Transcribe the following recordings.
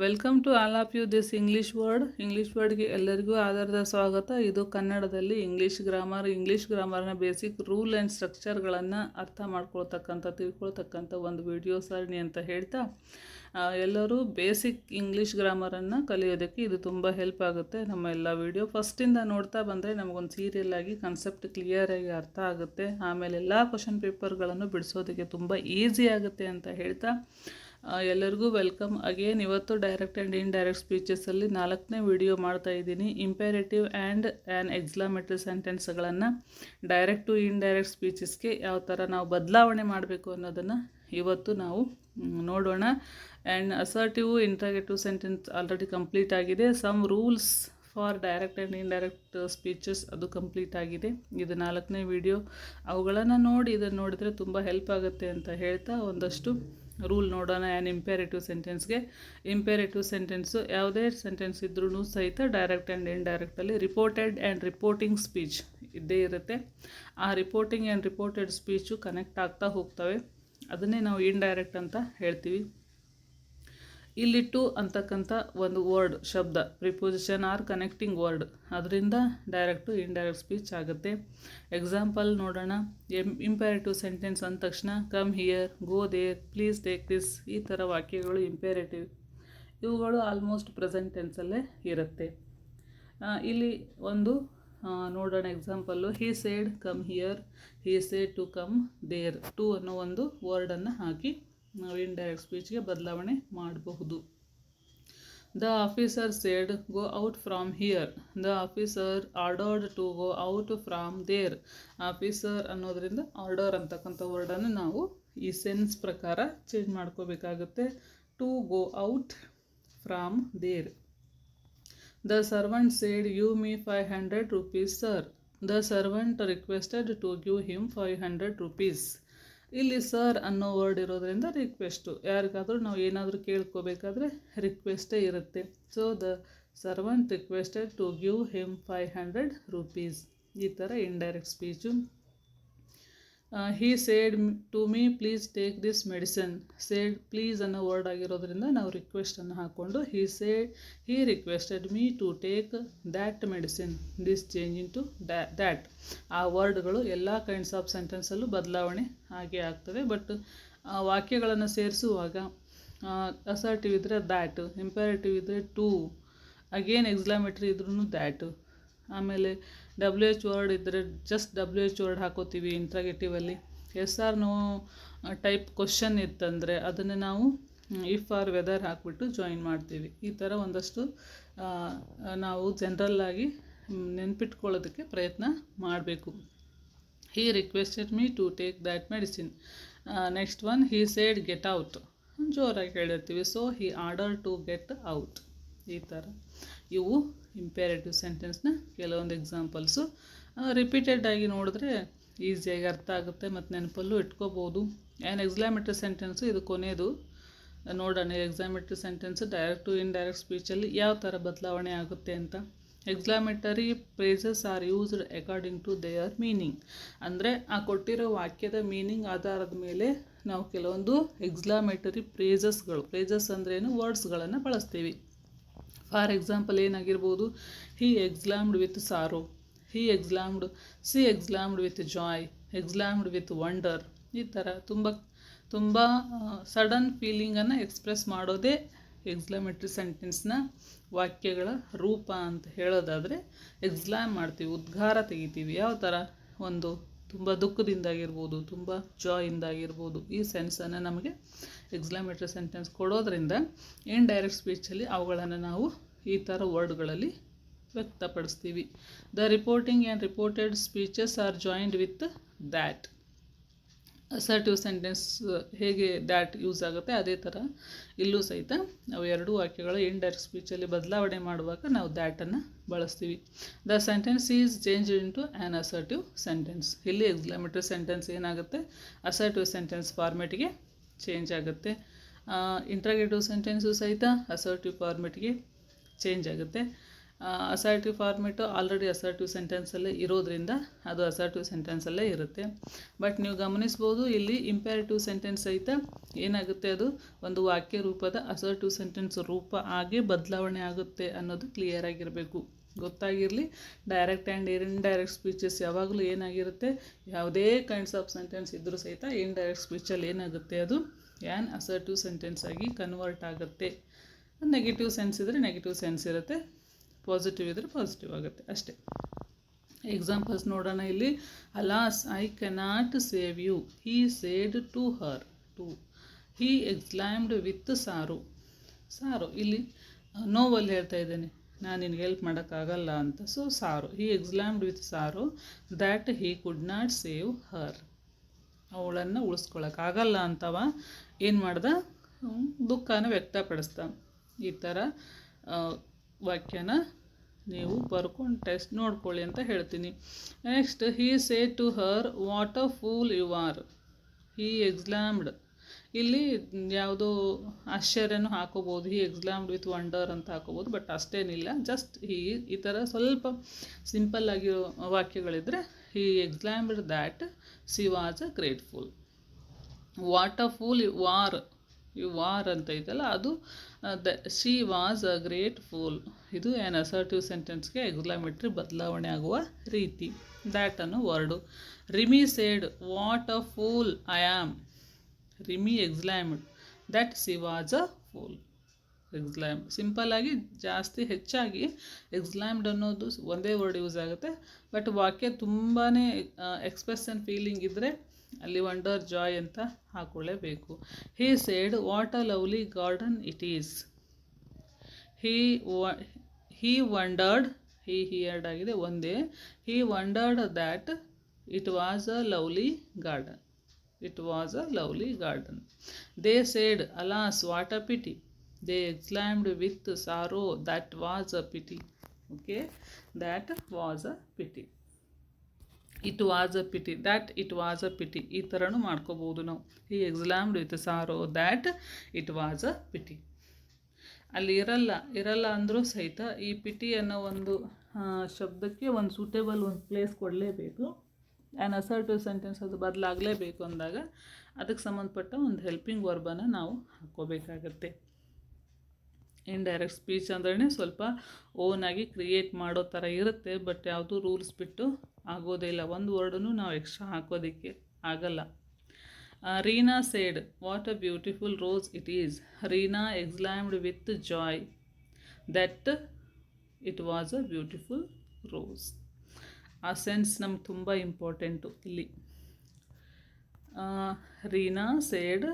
Welcome to all of you this English ವರ್ಡ್ಗೆ ಎಲ್ಲರಿಗೂ ಆಧಾರದ ಸ್ವಾಗತ. ಇದು ಕನ್ನಡದಲ್ಲಿ ಇಂಗ್ಲೀಷ್ ಗ್ರಾಮರ್ನ ಬೇಸಿಕ್ ರೂಲ್ ಆ್ಯಂಡ್ ಸ್ಟ್ರಕ್ಚರ್ಗಳನ್ನು ಅರ್ಥ ಮಾಡ್ಕೊಳ್ತಕ್ಕಂಥ ತಿಳ್ಕೊಳ್ತಕ್ಕಂಥ ಒಂದು ವಿಡಿಯೋ ಸರಣಿ ಅಂತ ಹೇಳ್ತಾ ಎಲ್ಲರೂ ಬೇಸಿಕ್ ಇಂಗ್ಲೀಷ್ ಗ್ರಾಮರನ್ನು ಕಲಿಯೋದಕ್ಕೆ ಇದು ತುಂಬ ಹೆಲ್ಪ್ ಆಗುತ್ತೆ. ನಮ್ಮ ಎಲ್ಲ ವಿಡಿಯೋ ಫಸ್ಟಿಂದ ನೋಡ್ತಾ ಬಂದರೆ ನಮಗೊಂದು ಸೀರಿಯಲ್ ಆಗಿ ಕಾನ್ಸೆಪ್ಟ್ ಕ್ಲಿಯರಾಗಿ ಅರ್ಥ ಆಗುತ್ತೆ. ಆಮೇಲೆ ಎಲ್ಲ ಕ್ವಶನ್ ಪೇಪರ್ಗಳನ್ನು ಬಿಡಿಸೋದಕ್ಕೆ ತುಂಬ ಈಸಿ ಆಗುತ್ತೆ ಅಂತ ಹೇಳ್ತಾ ಎಲ್ಲರಿಗೂ ವೆಲ್ಕಮ್ ಅಗೇನ್. ಇವತ್ತು ಡೈರೆಕ್ಟ್ ಆ್ಯಂಡ್ ಇಂಡೈರೆಕ್ಟ್ ಸ್ಪೀಚಸಲ್ಲಿ 4ನೇ ವಿಡಿಯೋ ಮಾಡ್ತಾ ಇದ್ದೀನಿ. ಇಂಪೇರೇಟಿವ್ ಆ್ಯಂಡ್ ಆ್ಯನ್ ಎಕ್ಸ್ಕ್ಲಾಮೇಟರಿ ಸೆಂಟೆನ್ಸ್ಗಳನ್ನು ಡೈರೆಕ್ಟ್ ಟು ಇಂಡೈರೆಕ್ಟ್ ಸ್ಪೀಚಸ್ಗೆ ಯಾವ ಥರ ನಾವು ಬದಲಾವಣೆ ಮಾಡಬೇಕು ಅನ್ನೋದನ್ನು ಇವತ್ತು ನಾವು ನೋಡೋಣ. And assertive interrogative sentence already complete ಆಗಿದೆ. Some rules for direct and indirect speeches ಅದು ಕಂಪ್ಲೀಟ್ ಆಗಿದೆ. ಇದು 4ನೇ ವಿಡಿಯೋ. ಅವುಗಳನ್ನು ನೋಡಿ ಇದನ್ನು ನೋಡಿದರೆ ತುಂಬ ಹೆಲ್ಪ್ ಆಗುತ್ತೆ ಅಂತ ಹೇಳ್ತಾ ಒಂದಷ್ಟು ರೂಲ್ ನೋಡೋಣ. ಆ್ಯನ್ ಇಂಪೇರೇಟಿವ್ ಸೆಂಟೆನ್ಸು ಯಾವುದೇ ಸೆಂಟೆನ್ಸ್ ಇದ್ರೂ ಸಹಿತ ಡೈರೆಕ್ಟ್ ಆ್ಯಂಡ್ ಇಂಡೈರೆಕ್ಟಲ್ಲಿ ರಿಪೋರ್ಟೆಡ್ ಆ್ಯಂಡ್ ರಿಪೋರ್ಟಿಂಗ್ ಸ್ಪೀಚ್ ಇದ್ದೇ ಇರುತ್ತೆ. ಆ reporting and reported speech connect ಆಗ್ತಾ ಹೋಗ್ತವೆ. ಅದನ್ನೇ ನಾವು ಇಂಡೈರೆಕ್ಟ್ ಅಂತ ಹೇಳ್ತೀವಿ. ಇಲ್ಲಿ ಟು ಅಂತಕ್ಕಂಥ ಒಂದು ವರ್ಡ್ ಶಬ್ದ ಪ್ರಿಪೋಸಿಷನ್ ಆರ್ ಕನೆಕ್ಟಿಂಗ್ ವರ್ಡ್, ಅದರಿಂದ ಡೈರೆಕ್ಟ್ ಟು ಇಂಡೈರೆಕ್ಟ್ ಸ್ಪೀಚ್ ಆಗುತ್ತೆ. ಎಕ್ಸಾಂಪಲ್ ನೋಡೋಣ. ಇಂಪೇರೇಟಿವ್ ಸೆಂಟೆನ್ಸ್ ಅಂದ ತಕ್ಷಣ come here, go there, please take this, ಈ ಥರ ವಾಕ್ಯಗಳು ಇಂಪೇರೇಟಿವ್. ಇವುಗಳು ಆಲ್ಮೋಸ್ಟ್ ಪ್ರೆಸೆಂಟ್ ಟೆನ್ಸಲ್ಲೇ ಇರುತ್ತೆ. ಇಲ್ಲಿ ಒಂದು ನೋಡೋಣ example. He said come here, he said to come there. To ಅನ್ನೋ ಒಂದು ವರ್ಡನ್ನು ಹಾಕಿ ನಾವು ಇಂಡೈರೆಕ್ಟ್ ಸ್ಪೀಚ್ಗೆ ಬದಲಾವಣೆ ಮಾಡಬಹುದು. The officer said go out from here, the officer ordered to go out from there. Officer ಅನ್ನೋದರಿಂದ ಆರ್ಡರ್ ಅಂತಕ್ಕಂಥ ವರ್ಡನ್ನು ನಾವು ಈ ಸೆನ್ಸ್ ಪ್ರಕಾರ ಚೇಂಜ್ ಮಾಡ್ಕೋಬೇಕಾಗುತ್ತೆ. To go out from there. The servant said give me 500 rupees sir, the servant requested to give him 500 rupees. ಇಲ್ಲಿ sir ಅನ್ನೋ word ಇರೋದ್ರಿಂದ ರಿಕ್ವೆಸ್ಟು, ಯಾರಿಗಾದರೂ ನಾವು ಏನಾದರೂ ಕೇಳ್ಕೋಬೇಕಾದ್ರೆ ರಿಕ್ವೆಸ್ಟೇ ಇರುತ್ತೆ. So the servant requested to give him 500 rupees. ಈ ಥರ indirect speech. He said to me please take this medicine. Said please ಅನ್ನೋ ವರ್ಡ್ ಆಗಿರೋದ್ರಿಂದ ನಾವು ರಿಕ್ವೆಸ್ಟನ್ನು ಹಾಕ್ಕೊಂಡು he requested me to take that medicine, this change into that. ಆ ವರ್ಡ್ಗಳು ಎಲ್ಲ ಕೈಂಡ್ಸ್ ಆಫ್ ಸೆಂಟೆನ್ಸಲ್ಲೂ ಬದಲಾವಣೆ ಹಾಗೆ ಆಗ್ತದೆ. ಬಟ್ ವಾಕ್ಯಗಳನ್ನು ಸೇರಿಸುವಾಗ ಅಸರ್ಟಿವ್ ಇದ್ದರೆ ದ್ಯಾಟ್, ಇಂಪೇರೇಟಿವ್ ಇದ್ದರೆ ಟು, ಅಗೇನ್ ಎಕ್ಸ್ಕ್ಲಾಮೇಟರಿ ಇದ್ರೂ ದ್ಯಾಟ್. ಆಮೇಲೆ WH ವರ್ಡ್ ಇದ್ದರೆ ಜಸ್ಟ್ WH ವರ್ಡ್ ಹಾಕೋತೀವಿ ಇಂಟ್ರಾಗೇಟಿವಲ್ಲಿ. Yes or no type question ಇತ್ತಂದರೆ ಅದನ್ನು ನಾವು ಇಫ್ ಆರ್ ವೆದರ್ ಹಾಕ್ಬಿಟ್ಟು ಜಾಯಿನ್ ಮಾಡ್ತೀವಿ. ಈ ಥರ ಒಂದಷ್ಟು ನಾವು ಜನರಲ್ಲಾಗಿ ನೆನ್ಪಿಟ್ಕೊಳ್ಳೋದಕ್ಕೆ ಪ್ರಯತ್ನ ಮಾಡಬೇಕು. He requested me to take that medicine. Next one, he said get out. ಜೋರಾಗಿ ಹೇಳಿರ್ತೀವಿ. So he order to get out. ಈ ಥರ ಇವು ಇಂಪೇರೇಟಿವ್ ಸೆಂಟೆನ್ಸ್ನ ಕೆಲವೊಂದು ಎಕ್ಸಾಂಪಲ್ಸು. ರಿಪೀಟೆಡ್ ಆಗಿ ನೋಡಿದ್ರೆ ಈಸಿಯಾಗಿ ಅರ್ಥ ಆಗುತ್ತೆ ಮತ್ತು ನೆನಪಲ್ಲೂ ಇಟ್ಕೋಬೋದು. ಆ್ಯನ್ ಎಕ್ಸ್ಕ್ಲಾಮೇಟರಿ ಸೆಂಟೆನ್ಸು ಇದು ಕೊನೆಯದು. ನೋಡೋಣ exclamatory sentence direct to indirect ಸ್ಪೀಚಲ್ಲಿ ಯಾವ ಥರ ಬದಲಾವಣೆ ಆಗುತ್ತೆ ಅಂತ. Exclamatory phrases are used according to their meaning. ಅಂದರೆ ಆ ಕೊಟ್ಟಿರೋ ವಾಕ್ಯದ ಮೀನಿಂಗ್ ಆಧಾರದ ಮೇಲೆ ನಾವು ಕೆಲವೊಂದು ಎಕ್ಸ್ಕ್ಲಾಮೇಟರಿ ಫ್ರೇಸಸ್ ಅಂದ್ರೇನು, ವರ್ಡ್ಸ್ಗಳನ್ನು ಬಳಸ್ತೀವಿ. ಫಾರ್ ಎಕ್ಸಾಂಪಲ್ ಏನಾಗಿರ್ಬೋದು, he exclaimed with sorrow, he exclaimed, she exclaimed with joy, exclaimed with wonder. ಈ ಥರ ತುಂಬ ಸಡನ್ ಫೀಲಿಂಗನ್ನು ಎಕ್ಸ್ಪ್ರೆಸ್ ಮಾಡೋದೇ ಎಕ್ಸ್ಕ್ಲಾಮೇಟರಿ ಸೆಂಟೆನ್ಸ್ನ ವಾಕ್ಯಗಳ ರೂಪ ಅಂತ ಹೇಳೋದಾದರೆ ಎಕ್ಸ್ಕ್ಲಾಮ್ ಮಾಡ್ತೀವಿ, ಉದ್ಗಾರ ತೆಗಿತೀವಿ. ಯಾವ ಥರ, ಒಂದು ತುಂಬ ದುಃಖದಿಂದಾಗಿರ್ಬೋದು, ತುಂಬ ಜಾಯಿಂದಾಗಿರ್ಬೋದು. ಈ ಸೆನ್ಸನ್ನು ನಮಗೆ ಎಕ್ಸ್ಕ್ಲಾಮೇಟರಿ ಸೆಂಟೆನ್ಸ್ ಕೊಡೋದ್ರಿಂದ ಇಂಡೈರೆಕ್ಟ್ ಸ್ಪೀಚಲ್ಲಿ ಅವುಗಳನ್ನು ನಾವು ಈ ಥರ ವರ್ಡ್ಗಳಲ್ಲಿ ವ್ಯಕ್ತಪಡಿಸ್ತೀವಿ. The reporting and reported speeches are joined with that. Assertive sentence ಹೇಗೆ ದ್ಯಾಟ್ ಯೂಸ್ ಆಗುತ್ತೆ ಅದೇ ಥರ ಇಲ್ಲೂ ಸಹಿತ ನಾವು ಎರಡೂ ವಾಕ್ಯಗಳು ಇಂಡೈರೆಕ್ಟ್ ಸ್ಪೀಚಲ್ಲಿ ಬದಲಾವಣೆ ಮಾಡುವಾಗ ನಾವು ದ್ಯಾಟನ್ನು ಬಳಸ್ತೀವಿ. The sentence is change into an assertive sentence. ಇಲ್ಲಿ ಎಕ್ಸ್ಕ್ಲಾಮೇಟರಿ ಸೆಂಟೆನ್ಸ್ ಏನಾಗುತ್ತೆ, ಅಸರ್ಟಿವ್ ಸೆಂಟೆನ್ಸ್ ಫಾರ್ಮೆಟ್ಗೆ ಚೇಂಜ್ ಆಗುತ್ತೆ. ಇಂಟ್ರಾಗೇಟಿವ್ ಸೆಂಟೆನ್ಸು ಸಹಿತ ಅಸರ್ಟಿವ್ ಫಾರ್ಮೆಟ್ಗೆ ಚೇಂಜ್ ಆಗುತ್ತೆ. ಅಸರ್ಟಿವ್ ಫಾರ್ಮೇಟು ಆಲ್ರೆಡಿ ಅಸರ್ಟಿವ್ ಸೆಂಟೆನ್ಸಲ್ಲೇ ಇರೋದ್ರಿಂದ ಅದು ಅಸರ್ಟಿವ್ ಸೆಂಟೆನ್ಸಲ್ಲೇ ಇರುತ್ತೆ. ಬಟ್ ನೀವು ಗಮನಿಸ್ಬೋದು ಇಲ್ಲಿ ಇಂಪ್ಯಾರಿಟಿವ್ ಸೆಂಟೆನ್ಸ್ ಸಹಿತ ಏನಾಗುತ್ತೆ, ಅದು ಒಂದು ವಾಕ್ಯ ರೂಪದ ಅಸರ್ಟಿವ್ ಸೆಂಟೆನ್ಸ್ ರೂಪ ಆಗಿ ಬದಲಾವಣೆ ಆಗುತ್ತೆ ಅನ್ನೋದು ಕ್ಲಿಯರ್ ಆಗಿರಬೇಕು, ಗೊತ್ತಾಗಿರಲಿ. ಡೈರೆಕ್ಟ್ ಆ್ಯಂಡ್ ಇಂಡೈರೆಕ್ಟ್ ಸ್ಪೀಚಸ್ ಯಾವಾಗಲೂ ಏನಾಗಿರುತ್ತೆ, ಯಾವುದೇ ಕೈಂಡ್ಸ್ ಆಫ್ ಸೆಂಟೆನ್ಸ್ ಇದ್ದರೂ ಸಹಿತ ಇಂಡೈರೆಕ್ಟ್ ಸ್ಪೀಚಲ್ಲಿ ಏನಾಗುತ್ತೆ, ಅದು ಆ್ಯನ್ ಅಸರ್ಟಿವ್ ಸೆಂಟೆನ್ಸ್ ಆಗಿ ಕನ್ವರ್ಟ್ ಆಗುತ್ತೆ. ನೆಗೆಟಿವ್ ಸೆನ್ಸ್ ಇದ್ದರೆ ನೆಗೆಟಿವ್ ಸೆನ್ಸ್ ಇರುತ್ತೆ, ಪಾಸಿಟಿವ್ ಇದ್ದರೆ ಪಾಸಿಟಿವ್ ಆಗುತ್ತೆ ಅಷ್ಟೇ. ಎಕ್ಸಾಂಪಲ್ಸ್ ನೋಡೋಣ ಇಲ್ಲಿ. Alas I cannot save you, he said to her, to he exclaimed with sorrow. Sorrow ಇಲ್ಲಿ ನೋವಲ್ಲಿ ಹೇಳ್ತಾ ಇದ್ದೇನೆ, ನಾನು ನಿನಗೆ ಹೆಲ್ಪ್ ಮಾಡೋಕ್ಕಾಗಲ್ಲ ಅಂತ. So sorrow, he exclaimed with sorrow that he could not save her. ಅವಳನ್ನು ಉಳಿಸ್ಕೊಳಕ್ಕಾಗಲ್ಲ ಅಂತವ ಏನು ಮಾಡ್ದ, ದುಃಖನ ವ್ಯಕ್ತಪಡಿಸ್ದ. ಈ ಥರ ವಾಕ್ಯನ ನೀವು ಬರ್ಕೊಂಡು ಟೆಸ್ಟ್ ನೋಡ್ಕೊಳ್ಳಿ ಅಂತ ಹೇಳ್ತೀನಿ. Next, he say to her what a fool you are, he exclaimed. ಇಲ್ಲಿ ಯಾವುದೋ ಆಶ್ಚರ್ಯನೂ ಹಾಕೋಬೋದು, ಹೀ ಎಕ್ಸ್ಲಾಮ್ಡ್ ವಿತ್ ವಂಡರ್ ಅಂತ ಹಾಕೋಬೋದು, ಬಟ್ ಅಷ್ಟೇನಿಲ್ಲ. ಜಸ್ಟ್ ಈ ಥರ ಸ್ವಲ್ಪ ಸಿಂಪಲ್ ಆಗಿರೋ ವಾಕ್ಯಗಳಿದ್ದರೆ, he exclaimed that she was a great fool. What a fool you are ಅಂತ ಐತಲ್ಲ, ಅದು she was a great fool. ಇದು ಆ್ಯನ್ ಅಸರ್ಟಿವ್ ಸೆಂಟೆನ್ಸ್ಗೆ ಎಕ್ಸ್ಲಾಮೇಟ್ರಿ ಬದಲಾವಣೆ ಆಗುವ ರೀತಿ. ದ್ಯಾಟ್ ಅನ್ನೋ word. Rimi said what a fool I am, Rimi exclaimed that she was a fool. Exclaimed ಸಿಂಪಲ್ಲಾಗಿ ಜಾಸ್ತಿ ಹೆಚ್ಚಾಗಿ ಎಕ್ಸ್ಲಾಮ್ಡ್ ಅನ್ನೋದು ಒಂದೇ ವರ್ಡ್ ಯೂಸ್ ಆಗುತ್ತೆ. ಬಟ್ ವಾಕ್ಯ ತುಂಬಾ ಎಕ್ಸ್ಪ್ರೆಸ್ ಆ್ಯಂಡ್ ಫೀಲಿಂಗ್ ಇದ್ದರೆ ಅಲ್ಲಿ ವಂಡರ್ ಜಾಯ್ ಅಂತ ಹಾಕೊಳ್ಳೇಬೇಕು. He said what a lovely garden it is, he wondered, he heard ಆಗಿದೆ ಒಂದೇ. He wondered that it was a lovely garden, it was a lovely garden. They said alas what a pity, they exclaimed with sorrow that was a pity. Okay, that was a pity. It was a pity, that it was a pity. ಈ ಥರನೂ ಮಾಡ್ಕೋಬೋದು ನಾವು. He exclaimed with sorrow that it was a pity. ಅಲ್ಲಿ ಇರಲ್ಲ ಅಂದರೂ ಸಹಿತ ಈ PT ಅನ್ನೋ ಒಂದು ಶಬ್ದಕ್ಕೆ ಒಂದು ಸೂಟೇಬಲ್ ಒಂದು ಪ್ಲೇಸ್ ಕೊಡಲೇಬೇಕು. ಆ್ಯನ್ ಅಸರ್ಟಿವ್ ಸೆಂಟೆನ್ಸ್ ಅದು ಬದಲಾಗಲೇಬೇಕು ಅಂದಾಗ ಅದಕ್ಕೆ ಸಂಬಂಧಪಟ್ಟ ಒಂದು ಹೆಲ್ಪಿಂಗ್ ವರ್ಬನ್ನು ನಾವು ಹಾಕ್ಕೋಬೇಕಾಗತ್ತೆ. ಇಂಡೈರೆಕ್ಟ್ ಸ್ಪೀಚ್ ಅಂದ್ರೆ ಸ್ವಲ್ಪ ಓನಾಗಿ ಕ್ರಿಯೇಟ್ ಮಾಡೋ ಥರ ಇರುತ್ತೆ, ಬಟ್ ಯಾವುದೂ ರೂಲ್ಸ್ ಬಿಟ್ಟು ಆಗೋದೇ ಇಲ್ಲ. ಒಂದು ವರ್ಡನ್ನು ನಾವು ಎಕ್ಸ್ಟ್ರಾ ಹಾಕೋದಕ್ಕೆ ಆಗಲ್ಲ. Reena said what a beautiful rose it is, Reena exclaimed with joy that it was a beautiful rose. ಆ ಸೆನ್ಸ್ ನಮ್ಗೆ ತುಂಬ ಇಂಪಾರ್ಟೆಂಟು ಇಲ್ಲಿ. Reena said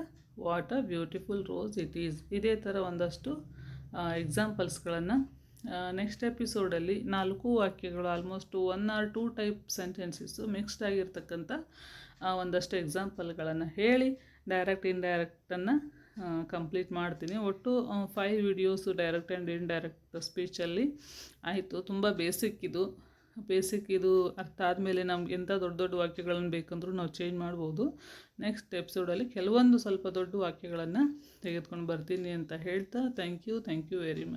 what a beautiful rose it is. ಇದೇ ಥರ ಒಂದಷ್ಟು ಎಕ್ಸಾಂಪಲ್ಸ್ಗಳನ್ನು ನೆಕ್ಸ್ಟ್ ಎಪಿಸೋಡಲ್ಲಿ 4 ವಾಕ್ಯಗಳು, almost 1 or 2 type sentences mixed ಆಗಿರ್ತಕ್ಕಂಥ ಒಂದಷ್ಟು ಎಕ್ಸಾಂಪಲ್ಗಳನ್ನು ಹೇಳಿ ಡೈರೆಕ್ಟ್ ಇಂಡೈರೆಕ್ಟನ್ನು ಕಂಪ್ಲೀಟ್ ಮಾಡ್ತೀನಿ. ಒಟ್ಟು 5 ವಿಡಿಯೋಸು ಡೈರೆಕ್ಟ್ ಆ್ಯಂಡ್ ಇಂಡೈರೆಕ್ಟ್ ಸ್ಪೀಚಲ್ಲಿ ಆಯಿತು. ತುಂಬ ಬೇಸಿಕ್ ಇದು ಅರ್ಥ ಆದಮೇಲೆ ನಮ್ಗೆ ಎಂಥ ದೊಡ್ಡ ದೊಡ್ಡ ವಾಕ್ಯಗಳನ್ನು ಬೇಕಂದ್ರೂ ನಾವು ಚೇಂಜ್ ಮಾಡ್ಬೋದು. ನೆಕ್ಸ್ಟ್ ಎಪಿಸೋಡಲ್ಲಿ ಕೆಲವೊಂದು ಸ್ವಲ್ಪ ದೊಡ್ಡ ವಾಕ್ಯಗಳನ್ನು ತೆಗೆದುಕೊಂಡು ಬರ್ತೀನಿ ಅಂತ ಹೇಳ್ತಾ ಥ್ಯಾಂಕ್ ಯು ವೆರಿ ಮಚ್.